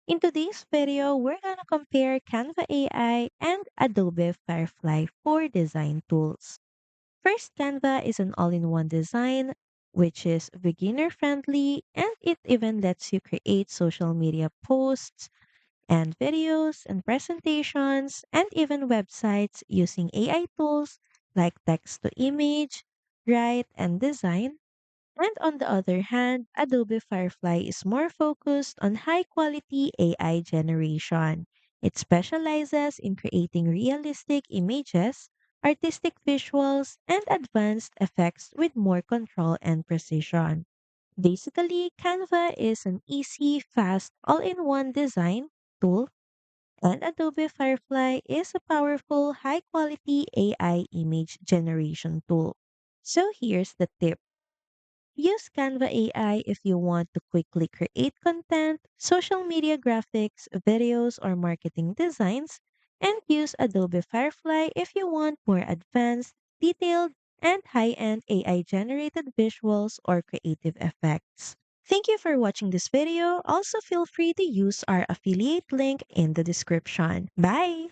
In today's video, we're going to compare Canva AI and Adobe Firefly for design tools. First, Canva is an all-in-one design which is beginner friendly and it even lets you create social media posts and videos and presentations and even websites using AI tools like text to image, write, and design. And on the other hand, Adobe Firefly is more focused on high quality AI generation. It specializes in creating realistic images, artistic visuals, and advanced effects with more control and precision. Basically, Canva is an easy, fast, all in one design tool, and Adobe Firefly is a powerful, high quality AI image generation tool. So here's the tip. Use Canva AI if you want to quickly create content, social media graphics, videos, or marketing designs, and use Adobe Firefly if you want more advanced, detailed, and high-end AI generated visuals or creative effects. Thank you for watching this video. Also feel free to use our affiliate link in the description. Bye!